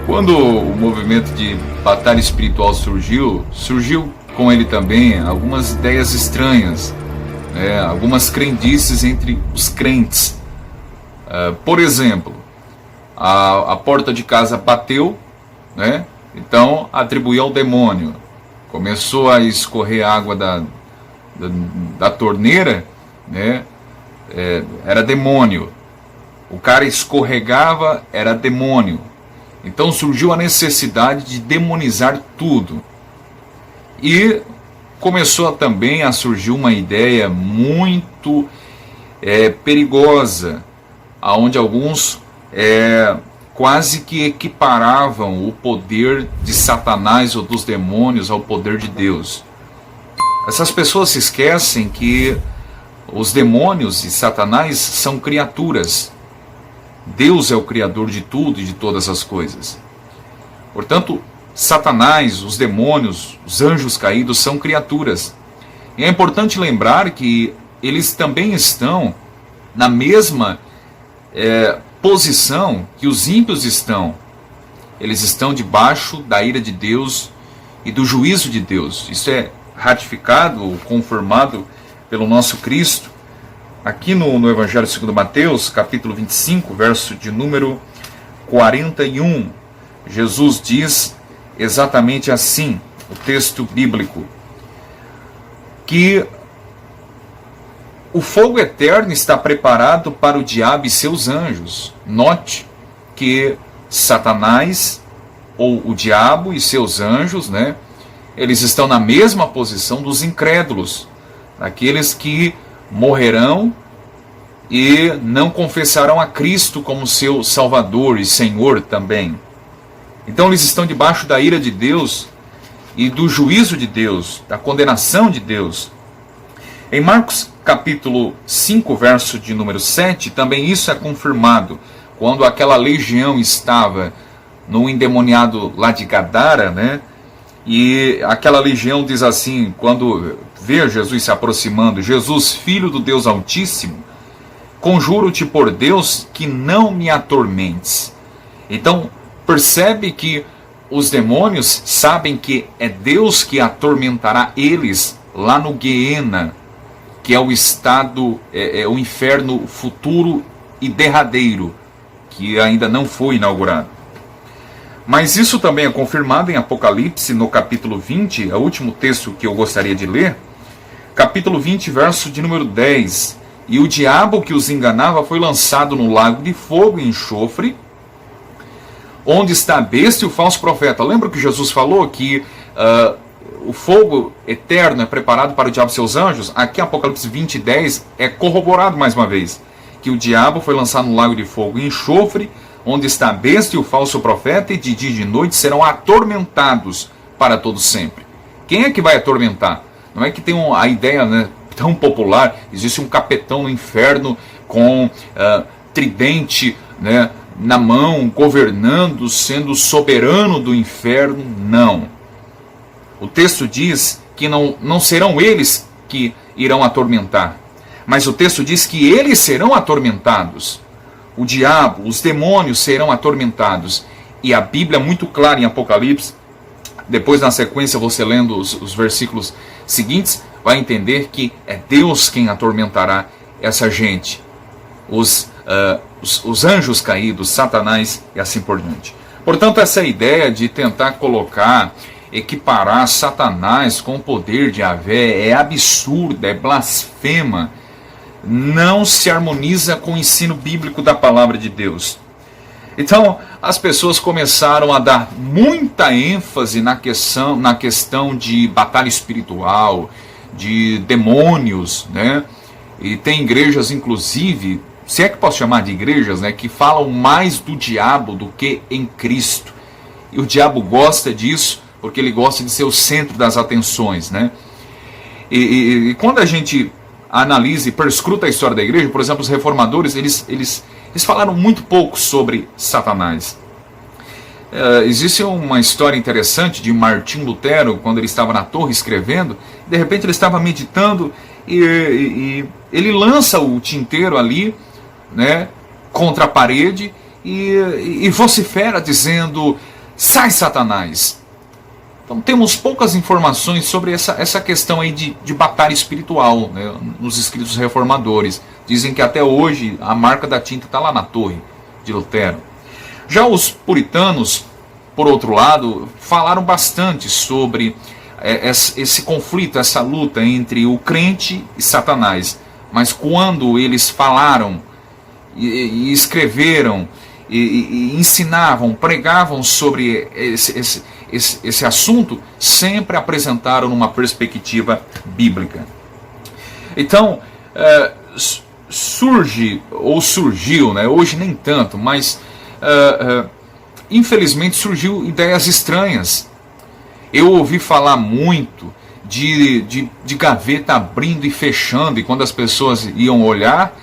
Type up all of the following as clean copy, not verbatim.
Quando o movimento de batalha espiritual surgiu com ele também algumas ideias estranhas, né? Algumas crendices entre os crentes. Por exemplo, a porta de casa bateu, né? Então atribuiu ao demônio. Começou a escorrer água da torneira, né? Era demônio. O cara escorregava, era demônio. Então surgiu a necessidade de demonizar tudo. E começou também a surgir uma ideia muito perigosa, onde alguns quase que equiparavam o poder de Satanás ou dos demônios ao poder de Deus. Essas pessoas se esquecem que os demônios e Satanás são criaturas. Deus é o criador de tudo e de todas as coisas. Portanto, Satanás, os demônios, os anjos caídos são criaturas. E é importante lembrar que eles também estão na mesma posição que os ímpios estão. Eles estão debaixo da ira de Deus e do juízo de Deus. Isso é ratificado ou confirmado pelo nosso Cristo. Aqui no Evangelho segundo Mateus, capítulo 25, verso de número 41, Jesus diz exatamente assim, o texto bíblico, que o fogo eterno está preparado para o diabo e seus anjos. Note que Satanás, ou o diabo e seus anjos, né, eles estão na mesma posição dos incrédulos, aqueles que morrerão e não confessarão a Cristo como seu Salvador e Senhor também. Então eles estão debaixo da ira de Deus e do juízo de Deus, da condenação de Deus. Em Marcos capítulo 5, verso de número 7, também isso é confirmado. Quando aquela legião estava no endemoniado lá de Gadara, né? E aquela legião diz assim, quando vê Jesus se aproximando: Jesus, filho do Deus Altíssimo, conjuro-te por Deus que não me atormentes. Então, percebe que os demônios sabem que é Deus que atormentará eles lá no Guiena, que é o estado, o inferno futuro e derradeiro, que ainda não foi inaugurado. Mas isso também é confirmado em Apocalipse, no capítulo 20, é o último texto que eu gostaria de ler, capítulo 20, verso de número 10. E o diabo que os enganava foi lançado no lago de fogo e enxofre, onde está a besta e o falso profeta. Lembra que Jesus falou que o fogo eterno é preparado para o diabo e seus anjos? Aqui, Apocalipse 20, 10, é corroborado mais uma vez, que o diabo foi lançado no lago de fogo e enxofre, onde está a besta e o falso profeta, e de dia e de noite serão atormentados para todo sempre. Quem é que vai atormentar? Não é que tem a ideia, né, tão popular, existe um capetão no inferno com tridente, né, na mão, governando, sendo soberano do inferno. Não. O texto diz que não serão eles que irão atormentar, mas o texto diz que eles serão atormentados. O diabo, os demônios serão atormentados. E a Bíblia é muito clara em Apocalipse. Depois, na sequência, você lendo os versículos seguintes, vai entender que é Deus quem atormentará essa gente. Os anjos caídos, Satanás e assim por diante. Portanto, essa ideia de tentar equiparar Satanás com o poder de Yahvé é absurda, é blasfema. Não se harmoniza com o ensino bíblico da palavra de Deus. Então, as pessoas começaram a dar muita ênfase na questão de batalha espiritual, de demônios, né? E tem igrejas, inclusive, se é que posso chamar de igrejas, né, que falam mais do diabo do que em Cristo. E o diabo gosta disso, porque ele gosta de ser o centro das atenções, né? E quando a gente analisa e perscruta a história da igreja, por exemplo, os reformadores, eles falaram muito pouco sobre Satanás. Existe uma história interessante de Martim Lutero, quando ele estava na torre escrevendo, de repente ele estava meditando e ele lança o tinteiro ali, né, contra a parede, e vocifera dizendo: sai, Satanás. Então temos poucas informações sobre essa questão aí de batalha espiritual, né, nos escritos reformadores. Dizem que até hoje a marca da tinta está lá na torre de Lutero. Já os puritanos, por outro lado, falaram bastante sobre esse conflito, essa luta entre o crente e Satanás. Mas quando eles falaram e escreveram e ensinavam, pregavam sobre esse assunto, sempre apresentaram uma perspectiva bíblica. Então, surgiu, né, hoje nem tanto, mas infelizmente surgiu ideias estranhas. Eu ouvi falar muito de gaveta abrindo e fechando, e quando as pessoas iam olhar,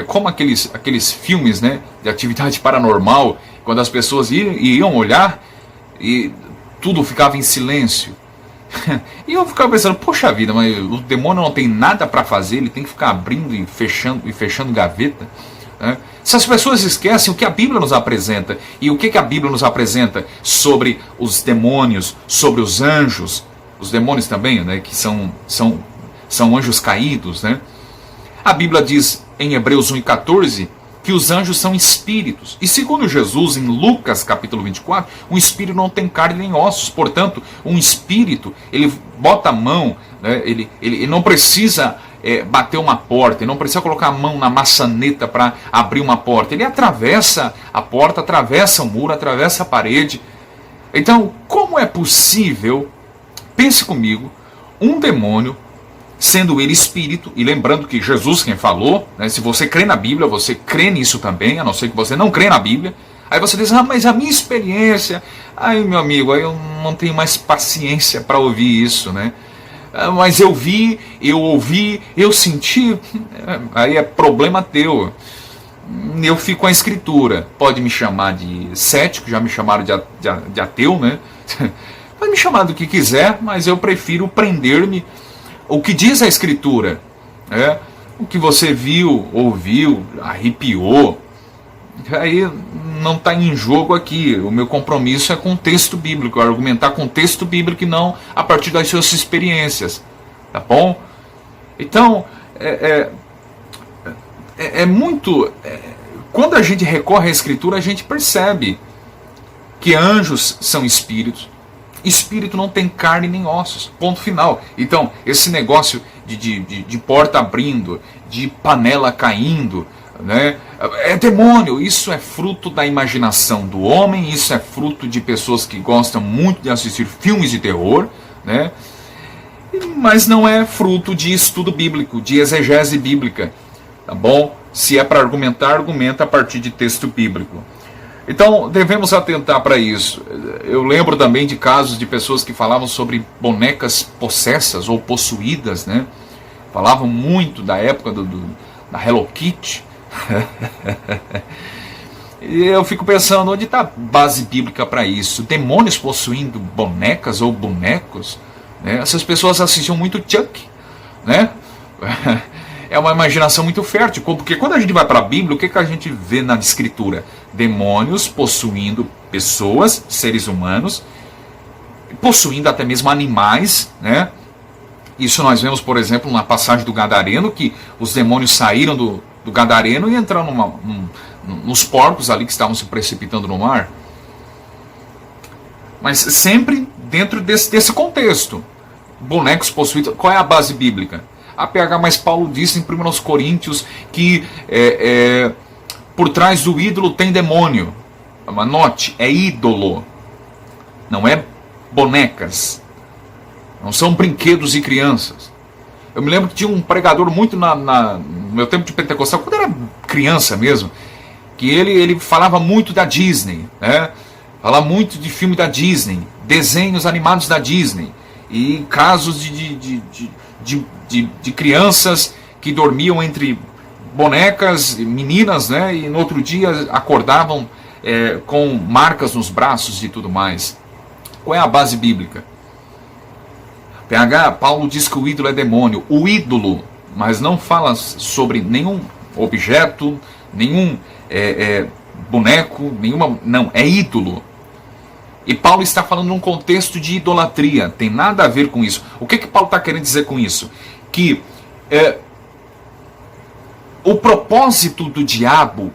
como aqueles filmes, né, de atividade paranormal, quando as pessoas iam olhar e tudo ficava em silêncio. E eu ficava pensando, poxa vida, mas o demônio não tem nada para fazer, ele tem que ficar abrindo e fechando gaveta, né? Se as pessoas esquecem o que a Bíblia nos apresenta, e o que a Bíblia nos apresenta sobre os demônios, sobre os anjos, os demônios também, né, que são anjos caídos, né? A Bíblia diz em Hebreus 1:14 que os anjos são espíritos. E segundo Jesus, em Lucas capítulo 24, um espírito não tem carne nem ossos. Portanto, um espírito, ele bota a mão, né, ele não precisa bater uma porta, ele não precisa colocar a mão na maçaneta para abrir uma porta. Ele atravessa a porta, atravessa o muro, atravessa a parede. Então, como é possível, pense comigo, um demônio, sendo ele espírito, e lembrando que Jesus quem falou, né, se você crê na Bíblia, você crê nisso também, a não ser que você não crê na Bíblia. Aí você diz, mas a minha experiência, aí meu amigo, aí eu não tenho mais paciência para ouvir isso, né? Mas eu vi, eu ouvi, eu senti, aí é problema teu. Eu fico com a Escritura. Pode me chamar de cético, já me chamaram de ateu, né? Pode me chamar do que quiser, mas eu prefiro prender-me o que diz a Escritura, né? O que você viu, ouviu, arrepiou, aí não está em jogo aqui. O meu compromisso é com o texto bíblico, argumentar com o texto bíblico e não a partir das suas experiências, tá bom? Então, muito... quando a gente recorre à Escritura, a gente percebe que anjos são espíritos. Espírito não tem carne nem ossos, ponto final. Então, esse negócio de porta abrindo, de panela caindo, né, é demônio. Isso é fruto da imaginação do homem, isso é fruto de pessoas que gostam muito de assistir filmes de terror, né, mas não é fruto de estudo bíblico, de exegese bíblica, tá bom? Se é para argumentar, argumenta a partir de texto bíblico. Então, devemos atentar para isso. Eu lembro também de casos de pessoas que falavam sobre bonecas possessas ou possuídas, né? Falavam muito da época da Hello Kitty. E eu fico pensando, onde está a base bíblica para isso? Demônios possuindo bonecas ou bonecos? Né? Essas pessoas assistiam muito Chuck, né? É uma imaginação muito fértil, porque quando a gente vai para a Bíblia, o que a gente vê na Escritura? Demônios possuindo pessoas, seres humanos, possuindo até mesmo animais, né? Isso nós vemos, por exemplo, na passagem do Gadareno, que os demônios saíram do Gadareno e entraram nos porcos ali que estavam se precipitando no mar. Mas sempre dentro desse contexto. Bonecos possuídos, qual é a base bíblica? A PH mais Paulo disse em 1 Coríntios que por trás do ídolo tem demônio. Note, é ídolo, não é bonecas, não são brinquedos de crianças. Eu me lembro que tinha um pregador muito no meu tempo de pentecostal, quando era criança mesmo, que ele falava muito da Disney, né? Falava muito de filme da Disney, desenhos animados da Disney, e casos de crianças que dormiam entre bonecas, meninas, né? E no outro dia acordavam com marcas nos braços e tudo mais. Qual é a base bíblica? Paulo diz que o ídolo é demônio. O ídolo, mas não fala sobre nenhum objeto, nenhum boneco, não, é ídolo. E Paulo está falando num contexto de idolatria, tem nada a ver com isso. O que Paulo está querendo dizer com isso? Que o propósito do diabo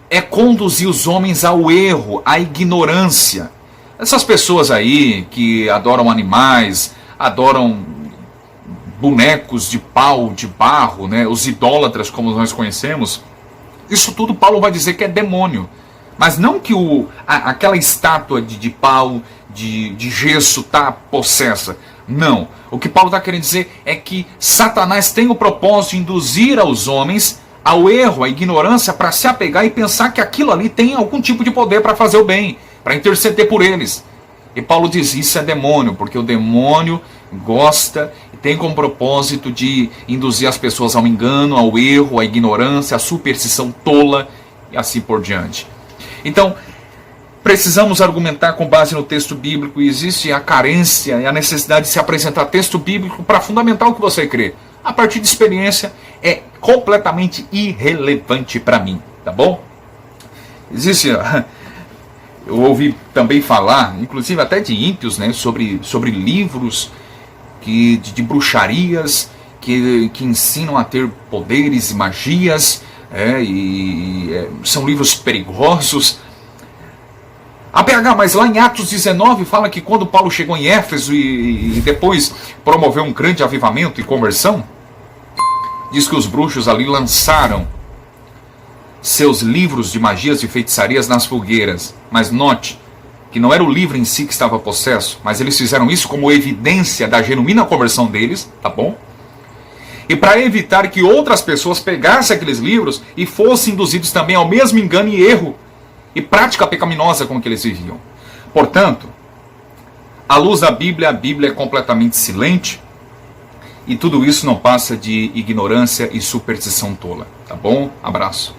é conduzir os homens ao erro, à ignorância. Essas pessoas aí que adoram animais, adoram bonecos de pau, de barro, né? Os idólatras como nós conhecemos, isso tudo Paulo vai dizer que é demônio. Mas não que aquela estátua de pau, de gesso está possessa. Não. O que Paulo está querendo dizer é que Satanás tem o propósito de induzir aos homens ao erro, à ignorância, para se apegar e pensar que aquilo ali tem algum tipo de poder para fazer o bem, para interceder por eles. E Paulo diz, isso é demônio, porque o demônio gosta e tem como propósito de induzir as pessoas ao engano, ao erro, à ignorância, à superstição tola e assim por diante. Então, precisamos argumentar com base no texto bíblico, e existe a carência e a necessidade de se apresentar texto bíblico para fundamentar o que você crê. A partir de experiência é completamente irrelevante para mim, tá bom? Existe, eu ouvi também falar, inclusive até de ímpios, né, sobre livros de bruxarias que ensinam a ter poderes e magias, são livros perigosos. Mas lá em Atos 19 fala que quando Paulo chegou em Éfeso e depois promoveu um grande avivamento e conversão, diz que os bruxos ali lançaram seus livros de magias e feitiçarias nas fogueiras. Mas note que não era o livro em si que estava possesso, mas eles fizeram isso como evidência da genuína conversão deles, tá bom? E para evitar que outras pessoas pegassem aqueles livros e fossem induzidos também ao mesmo engano e erro e prática pecaminosa com que eles viviam. Portanto, à luz da Bíblia, a Bíblia é completamente silente, e tudo isso não passa de ignorância e superstição tola. Tá bom? Abraço.